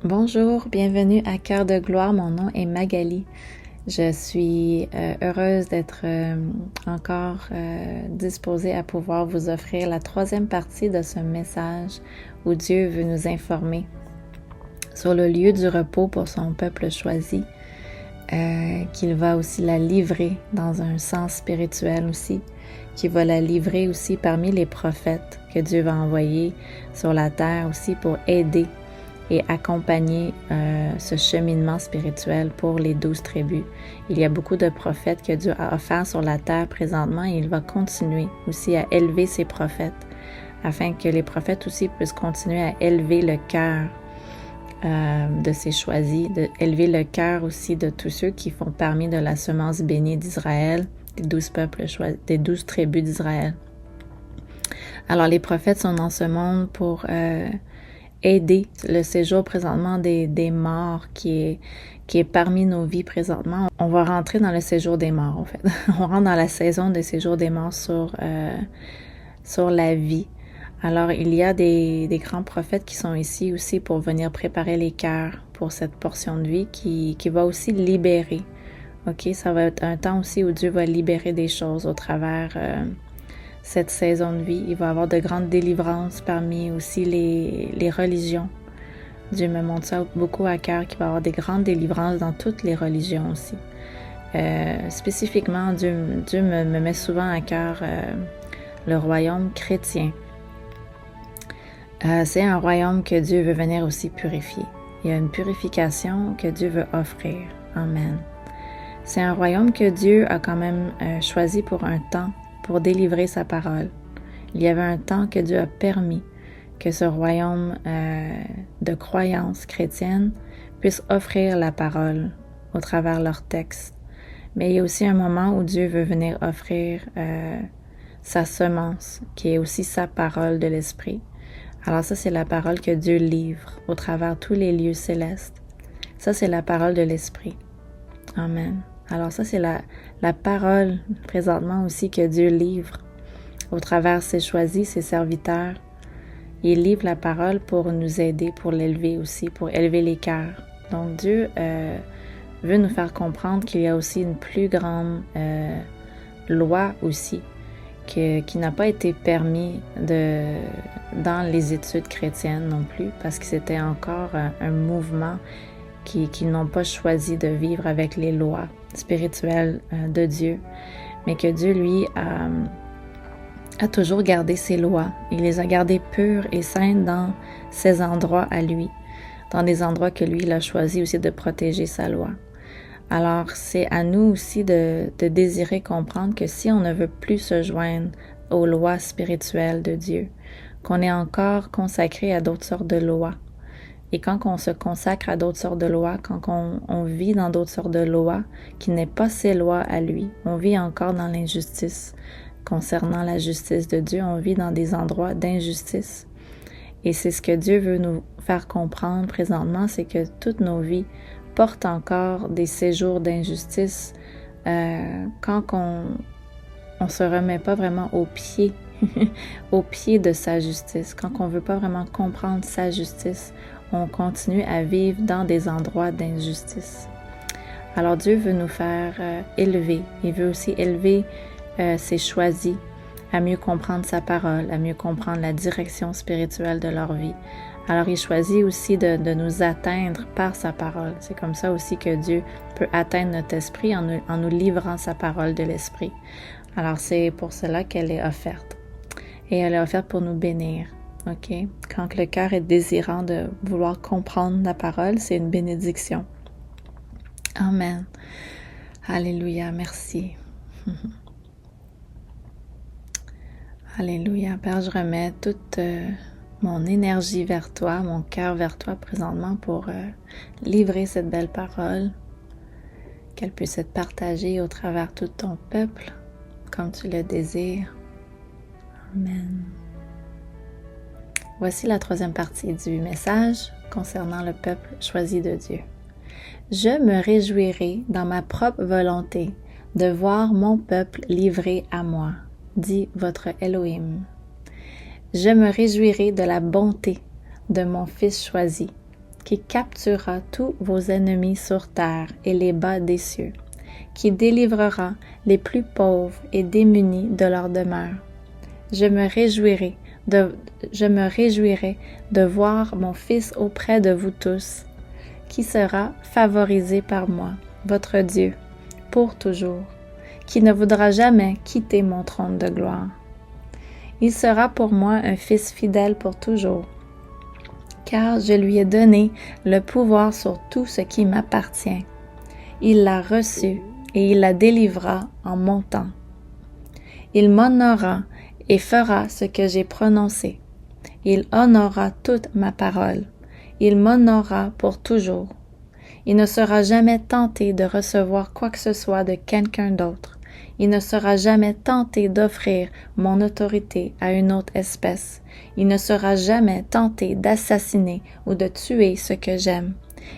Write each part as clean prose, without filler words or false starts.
Bonjour, bienvenue à Cœur de gloire. Mon nom est Magali. Je suis heureuse d'être encore disposée à pouvoir vous offrir la troisième partie de ce message où Dieu veut nous informer sur le lieu du repos pour son peuple choisi, qu'il va aussi la livrer dans un sens spirituel aussi, qu'il va la livrer aussi parmi les prophètes que Dieu va envoyer sur la terre aussi pour aider et accompagner ce cheminement spirituel pour les 12 tribus. Il y a beaucoup de prophètes que Dieu a offerts sur la terre présentement et il va continuer aussi à élever ces prophètes afin que les prophètes aussi puissent continuer à élever le cœur de ses choisis, d'élever le cœur aussi de tous ceux qui font parmi de la semence bénie d'Israël, des 12 peuples choisis, des 12 tribus d'Israël. Alors les prophètes sont dans ce monde pour aider le séjour présentement des morts qui est parmi nos vies présentement. On va rentrer dans le séjour des morts, en fait. On rentre dans la saison des séjours des morts sur la vie. Alors, il y a des grands prophètes qui sont ici aussi pour venir préparer les cœurs pour cette portion de vie qui va aussi libérer. OK? Ça va être un temps aussi où Dieu va libérer des choses au travers cette saison de vie. Il va y avoir de grandes délivrances parmi aussi les religions. Dieu me montre ça beaucoup à cœur, qu'il va y avoir des grandes délivrances dans toutes les religions aussi. Spécifiquement, Dieu me met souvent à cœur le royaume chrétien. C'est un royaume que Dieu veut venir aussi purifier. Il y a une purification que Dieu veut offrir. Amen. C'est un royaume que Dieu a quand même choisi pour un temps, pour délivrer sa parole. Il y avait un temps que Dieu a permis que ce royaume de croyance chrétienne puisse offrir la parole au travers leurs textes. Mais il y a aussi un moment où Dieu veut venir offrir sa semence, qui est aussi sa parole de l'Esprit. Alors ça, c'est la parole que Dieu livre au travers tous les lieux célestes. Ça, c'est la parole de l'Esprit. Amen. Alors ça, c'est la parole présentement aussi que Dieu livre au travers ses choisis, ses serviteurs. Il livre la parole pour nous aider, pour l'élever aussi, pour élever les cœurs. Donc Dieu veut nous faire comprendre qu'il y a aussi une plus grande loi aussi qui n'a pas été permis dans les études chrétiennes non plus, parce que c'était encore un mouvement qu'ils n'ont pas choisi de vivre avec les lois spirituelles de Dieu, mais que Dieu, lui, a toujours gardé ses lois. Il les a gardées pures et saintes dans ses endroits à lui, dans des endroits que lui, il a choisi aussi de protéger sa loi. Alors, c'est à nous aussi de désirer comprendre que si on ne veut plus se joindre aux lois spirituelles de Dieu, qu'on est encore consacré à d'autres sortes de lois. Et quand on se consacre à d'autres sortes de lois, quand on vit dans d'autres sortes de lois qui n'est pas ses lois à lui, on vit encore dans l'injustice. Concernant la justice de Dieu, on vit dans des endroits d'injustice. Et c'est ce que Dieu veut nous faire comprendre présentement, c'est que toutes nos vies portent encore des séjours d'injustice quand on se remet pas vraiment au pied au pied de sa justice. Quand on veut pas vraiment comprendre sa justice, on continue à vivre dans des endroits d'injustice. Alors Dieu veut nous faire élever. Il veut aussi élever ses choisis à mieux comprendre sa parole, à mieux comprendre la direction spirituelle de leur vie. Alors il choisit aussi de nous atteindre par sa parole. C'est comme ça aussi que Dieu peut atteindre notre esprit en nous livrant sa parole de l'esprit. Alors c'est pour cela qu'elle est offerte. Et elle est offerte pour nous bénir. OK? Quand le cœur est désirant de vouloir comprendre la parole, c'est une bénédiction. Amen. Alléluia. Merci. Alléluia. Père, je remets toute mon énergie vers toi, mon cœur vers toi présentement pour livrer cette belle parole, qu'elle puisse être partagée au travers tout ton peuple, comme tu le désires. Amen. Voici la troisième partie du message concernant le peuple choisi de Dieu. Je me réjouirai dans ma propre volonté de voir mon peuple livré à moi, dit votre Elohim. Je me réjouirai de la bonté de mon Fils choisi, qui capturera tous vos ennemis sur terre et les bas des cieux, qui délivrera les plus pauvres et démunis de leur demeure. Je me réjouirai de voir mon Fils auprès de vous tous, qui sera favorisé par moi, votre Dieu, pour toujours, qui ne voudra jamais quitter mon trône de gloire. Il sera pour moi un fils fidèle pour toujours, car je lui ai donné le pouvoir sur tout ce qui m'appartient. Il l'a reçu et il la délivrera en mon temps. Il m'honorera et fera ce que j'ai prononcé. Il honorera toute ma parole. Il m'honorera pour toujours. Il ne sera jamais tenté de recevoir quoi que ce soit de quelqu'un d'autre. Il ne sera jamais tenté d'offrir mon autorité à une autre espèce. Il ne sera jamais tenté d'assassiner ou de tuer ce que j'aime.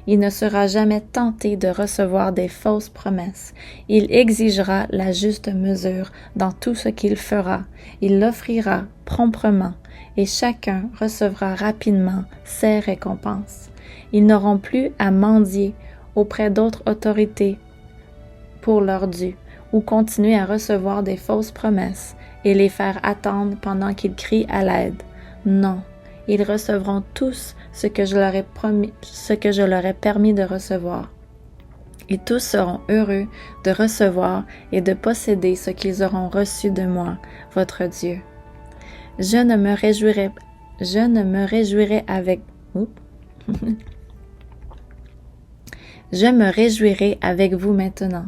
Il ne sera jamais tenté de recevoir des fausses promesses. Il exigera la juste mesure dans tout ce qu'il fera. Il l'offrira promptement et chacun recevra rapidement ses récompenses. Ils n'auront plus à mendier auprès d'autres autorités pour leur dû ou continuer à recevoir des fausses promesses et les faire attendre pendant qu'ils crient à l'aide. Non. Ils recevront tous ce que je leur ai permis de recevoir. Et tous seront heureux de recevoir et de posséder ce qu'ils auront reçu de moi, votre Dieu. Je me réjouirai avec vous maintenant,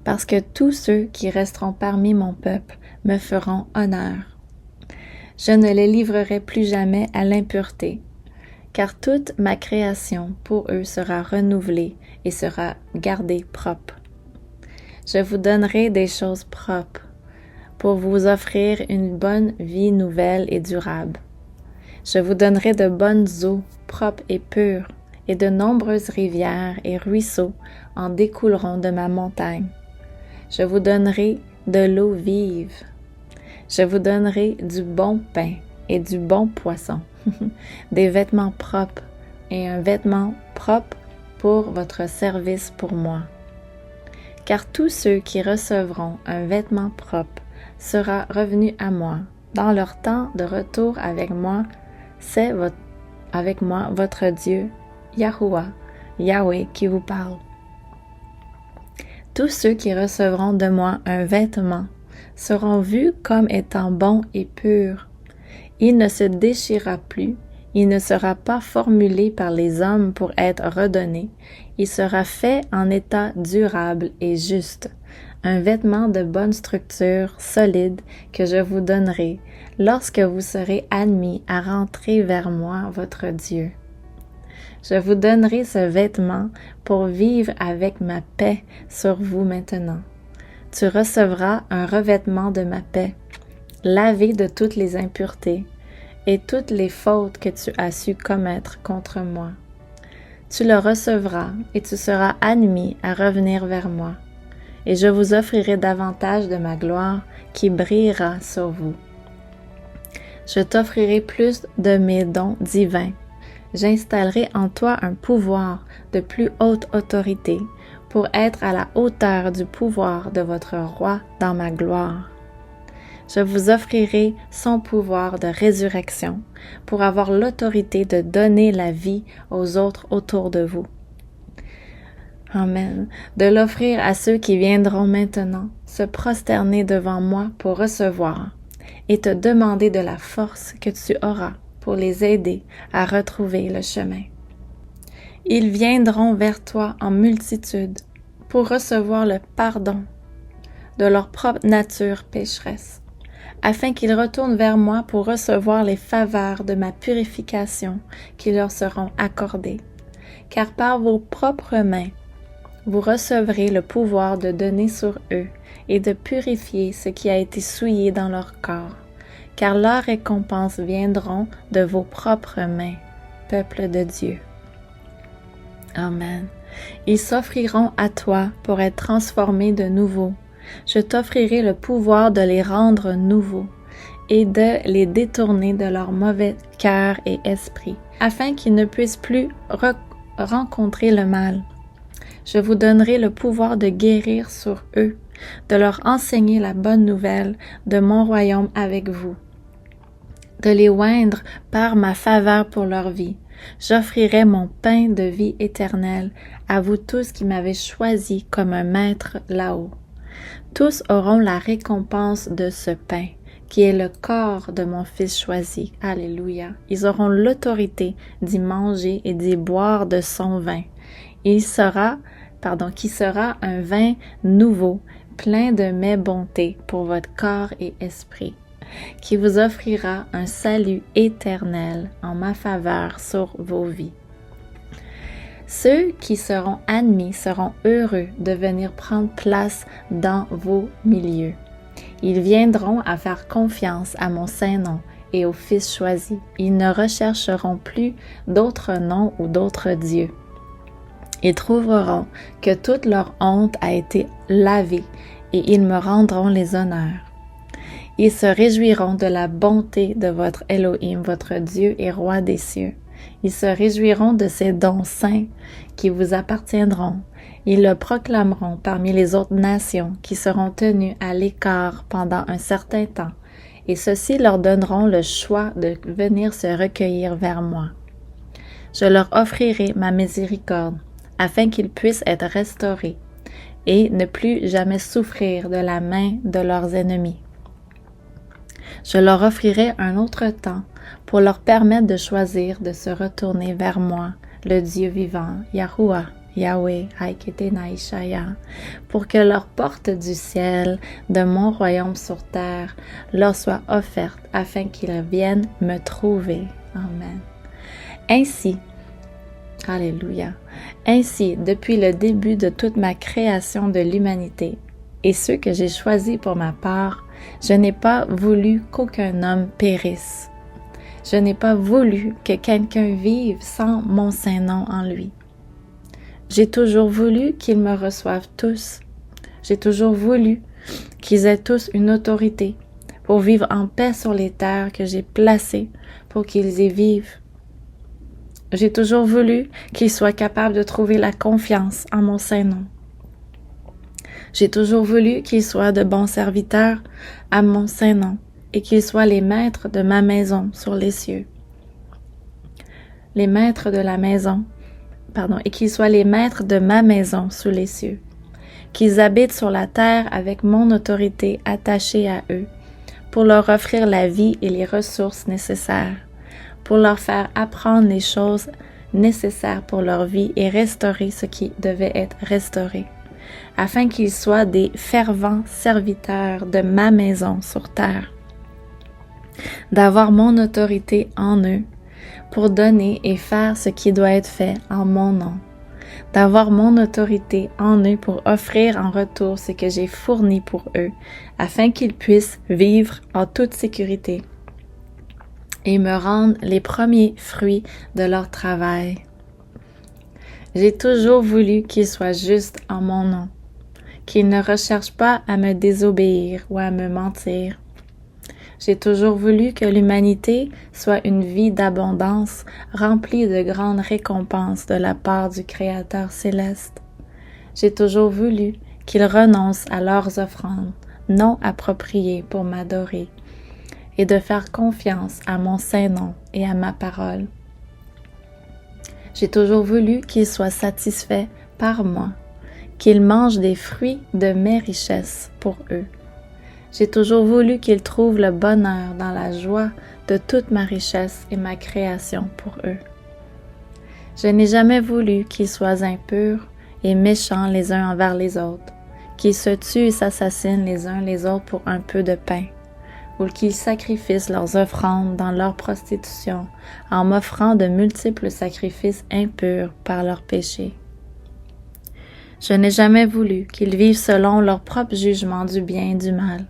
parce que tous ceux qui resteront parmi mon peuple me feront honneur. Je ne les livrerai plus jamais à l'impureté, car toute ma création pour eux sera renouvelée et sera gardée propre. Je vous donnerai des choses propres pour vous offrir une bonne vie nouvelle et durable. Je vous donnerai de bonnes eaux propres et pures, et de nombreuses rivières et ruisseaux en découleront de ma montagne. Je vous donnerai de l'eau vive. Je vous donnerai du bon pain et du bon poisson, des vêtements propres et un vêtement propre pour votre service pour moi. Car tous ceux qui recevront un vêtement propre sera revenu à moi. Dans leur temps de retour avec moi, c'est avec moi votre Dieu, Yahweh qui vous parle. Tous ceux qui recevront de moi un vêtement seront vus comme étant bons et purs. Il ne se déchirera plus, il ne sera pas formulé par les hommes pour être redonné, il sera fait en état durable et juste, un vêtement de bonne structure, solide, que je vous donnerai lorsque vous serez admis à rentrer vers moi, votre Dieu. Je vous donnerai ce vêtement pour vivre avec ma paix sur vous maintenant. Tu recevras un revêtement de ma paix, lavé de toutes les impuretés et toutes les fautes que tu as su commettre contre moi. Tu le recevras et tu seras admis à revenir vers moi, et je vous offrirai davantage de ma gloire qui brillera sur vous. Je t'offrirai plus de mes dons divins. J'installerai en toi un pouvoir de plus haute autorité pour être à la hauteur du pouvoir de votre roi dans ma gloire. Je vous offrirai son pouvoir de résurrection pour avoir l'autorité de donner la vie aux autres autour de vous. Amen. De l'offrir à ceux qui viendront maintenant se prosterner devant moi pour recevoir et te demander de la force que tu auras pour les aider à retrouver le chemin. Ils viendront vers toi en multitude pour recevoir le pardon de leur propre nature pécheresse, afin qu'ils retournent vers moi pour recevoir les faveurs de ma purification qui leur seront accordées. Car par vos propres mains, vous recevrez le pouvoir de donner sur eux et de purifier ce qui a été souillé dans leur corps, car leurs récompenses viendront de vos propres mains, peuple de Dieu. Amen. Ils s'offriront à toi pour être transformés de nouveau. Je t'offrirai le pouvoir de les rendre nouveaux et de les détourner de leur mauvais cœur et esprit, afin qu'ils ne puissent plus rencontrer le mal. Je vous donnerai le pouvoir de guérir sur eux, de leur enseigner la bonne nouvelle de mon royaume avec vous, de les oindre par ma faveur pour leur vie. J'offrirai mon pain de vie éternelle à vous tous qui m'avez choisi comme un maître là-haut. Tous auront la récompense de ce pain, qui est le corps de mon Fils choisi. Alléluia. Ils auront l'autorité d'y manger et d'y boire de son vin. Qui sera un vin nouveau, plein de mes bontés pour votre corps et esprit, qui vous offrira un salut éternel en ma faveur sur vos vies. Ceux qui seront admis seront heureux de venir prendre place dans vos milieux. Ils viendront à faire confiance à mon saint nom et au Fils choisi. Ils ne rechercheront plus d'autres noms ou d'autres dieux. Ils trouveront que toute leur honte a été lavée et ils me rendront les honneurs. Ils se réjouiront de la bonté de votre Elohim, votre Dieu et Roi des cieux. Ils se réjouiront de ces dons saints qui vous appartiendront. Ils le proclameront parmi les autres nations qui seront tenues à l'écart pendant un certain temps, et ceux-ci leur donneront le choix de venir se recueillir vers moi. Je leur offrirai ma miséricorde, afin qu'ils puissent être restaurés et ne plus jamais souffrir de la main de leurs ennemis. Je leur offrirai un autre temps pour leur permettre de choisir de se retourner vers moi, le Dieu vivant, Yahuwah, Yahweh, Haïketenaïshaya, pour que leur porte du ciel, de mon royaume sur terre, leur soit offerte afin qu'ils viennent me trouver. Amen. Ainsi, Alléluia. Ainsi, depuis le début de toute ma création de l'humanité et ceux que j'ai choisis pour ma part, je n'ai pas voulu qu'aucun homme périsse. Je n'ai pas voulu que quelqu'un vive sans mon saint nom en lui. J'ai toujours voulu qu'ils me reçoivent tous. J'ai toujours voulu qu'ils aient tous une autorité pour vivre en paix sur les terres que j'ai placées pour qu'ils y vivent. J'ai toujours voulu qu'ils soient capables de trouver la confiance en mon saint nom. J'ai toujours voulu qu'ils soient de bons serviteurs à mon saint nom et qu'ils soient les maîtres de ma maison sur les cieux. Les maîtres de la maison, et qu'ils soient les maîtres de ma maison sous les cieux. Qu'ils habitent sur la terre avec mon autorité attachée à eux, pour leur offrir la vie et les ressources nécessaires, pour leur faire apprendre les choses nécessaires pour leur vie et restaurer ce qui devait être restauré, afin qu'ils soient des fervents serviteurs de ma maison sur terre, d'avoir mon autorité en eux pour donner et faire ce qui doit être fait en mon nom, d'avoir mon autorité en eux pour offrir en retour ce que j'ai fourni pour eux, afin qu'ils puissent vivre en toute sécurité et me rendre les premiers fruits de leur travail. J'ai toujours voulu qu'ils soient justes en mon nom, qu'ils ne recherchent pas à me désobéir ou à me mentir. J'ai toujours voulu que l'humanité soit une vie d'abondance remplie de grandes récompenses de la part du Créateur céleste. J'ai toujours voulu qu'ils renoncent à leurs offrandes non appropriées pour m'adorer et de faire confiance à mon saint nom et à ma parole. J'ai toujours voulu qu'ils soient satisfaits par moi, qu'ils mangent des fruits de mes richesses pour eux. J'ai toujours voulu qu'ils trouvent le bonheur dans la joie de toute ma richesse et ma création pour eux. Je n'ai jamais voulu qu'ils soient impurs et méchants les uns envers les autres, qu'ils se tuent et s'assassinent les uns les autres pour un peu de pain, ou qu'ils sacrifient leurs offrandes dans leur prostitution en m'offrant de multiples sacrifices impurs par leurs péchés. Je n'ai jamais voulu qu'ils vivent selon leur propre jugement du bien et du mal.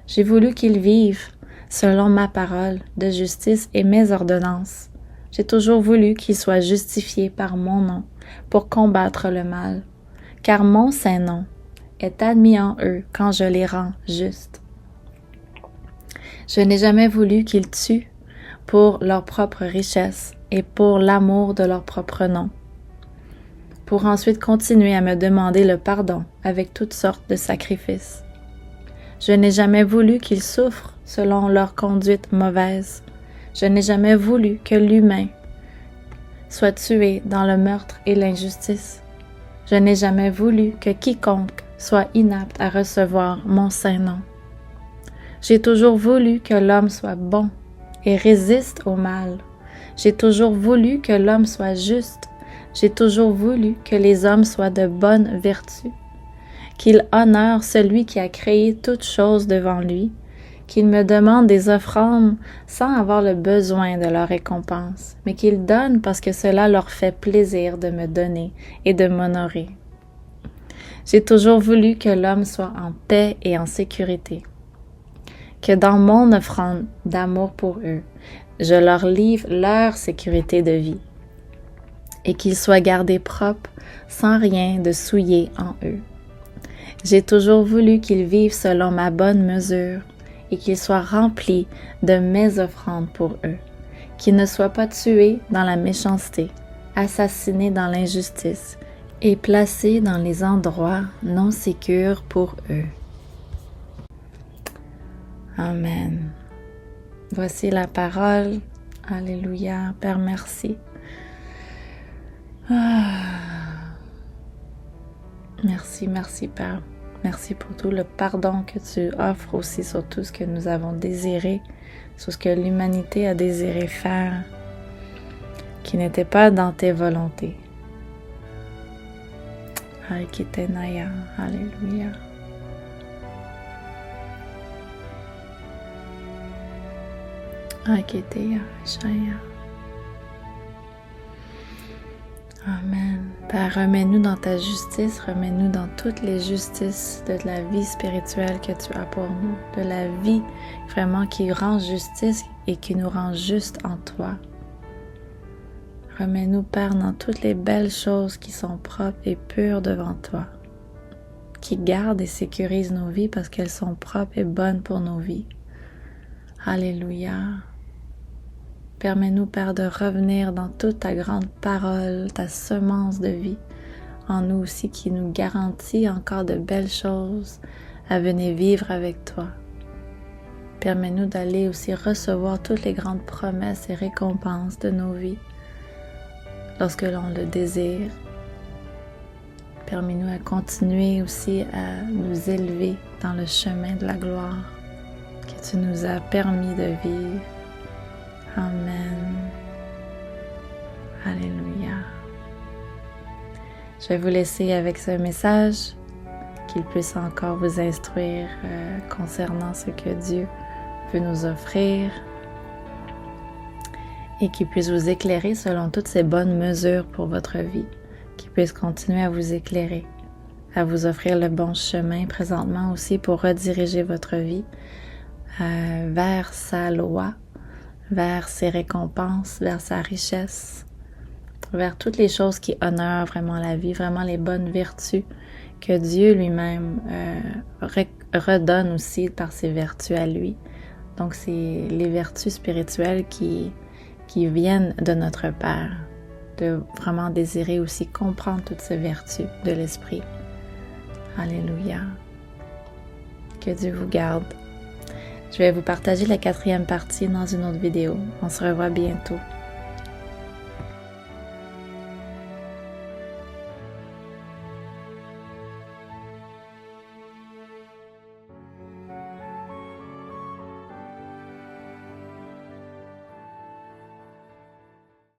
J'ai voulu qu'ils vivent selon ma parole de justice et mes ordonnances. J'ai toujours voulu qu'ils soient justifiés par mon nom pour combattre le mal, car mon saint nom est admis en eux quand je les rends justes. Je n'ai jamais voulu qu'ils tuent pour leur propre richesse et pour l'amour de leur propre nom. pour ensuite continuer à me demander le pardon avec toutes sortes de sacrifices. Je n'ai jamais voulu qu'ils souffrent selon leur conduite mauvaise. Je n'ai jamais voulu que l'humain soit tué dans le meurtre et l'injustice. Je n'ai jamais voulu que quiconque soit inapte à recevoir mon saint nom. J'ai toujours voulu que l'homme soit bon et résiste au mal. J'ai toujours voulu que l'homme soit juste. J'ai toujours voulu que les hommes soient de bonnes vertus, qu'il honore celui qui a créé toutes choses devant lui, qu'il me demande des offrandes sans avoir le besoin de leur récompense, mais qu'il donne parce que cela leur fait plaisir de me donner et de m'honorer. J'ai toujours voulu que l'homme soit en paix et en sécurité, que dans mon offrande d'amour pour eux, je leur livre leur sécurité de vie, et qu'ils soient gardés propres sans rien de souillé en eux. J'ai toujours voulu qu'ils vivent selon ma bonne mesure et qu'ils soient remplis de mes offrandes pour eux, qu'ils ne soient pas tués dans la méchanceté, assassinés dans l'injustice et placés dans les endroits non sécures pour eux. Amen. Voici la parole. Alléluia. Père, merci. Merci, merci Père. Merci pour tout le pardon que tu offres aussi sur tout ce que nous avons désiré, sur ce que l'humanité a désiré faire, qui n'était pas dans tes volontés. Alléluia. Alléluia. Amen. Père, remets-nous dans ta justice, remets-nous dans toutes les justices de la vie spirituelle que tu as pour nous, de la vie vraiment qui rend justice et qui nous rend juste en toi. Remets-nous, Père, dans toutes les belles choses qui sont propres et pures devant toi, qui gardent et sécurisent nos vies parce qu'elles sont propres et bonnes pour nos vies. Alléluia. Permets-nous, Père, de revenir dans toute ta grande parole, ta semence de vie, en nous aussi qui nous garantit encore de belles choses à venir vivre avec toi. Permets-nous d'aller aussi recevoir toutes les grandes promesses et récompenses de nos vies lorsque l'on le désire. Permets-nous à continuer aussi à nous élever dans le chemin de la gloire que tu nous as permis de vivre. Amen. Alléluia. Je vais vous laisser avec ce message, qu'il puisse encore vous instruire concernant ce que Dieu veut nous offrir et qu'il puisse vous éclairer selon toutes ces bonnes mesures pour votre vie, qu'il puisse continuer à vous éclairer, à vous offrir le bon chemin présentement aussi pour rediriger votre vie vers sa loi, vers ses récompenses, vers sa richesse, vers toutes les choses qui honorent vraiment la vie, vraiment les bonnes vertus que Dieu lui-même redonne aussi par ses vertus à lui. Donc c'est les vertus spirituelles qui viennent de notre Père, de vraiment désirer aussi comprendre toutes ces vertus de l'Esprit. Alléluia. Que Dieu vous garde. Je vais vous partager la 4e partie dans une autre vidéo. On se revoit bientôt.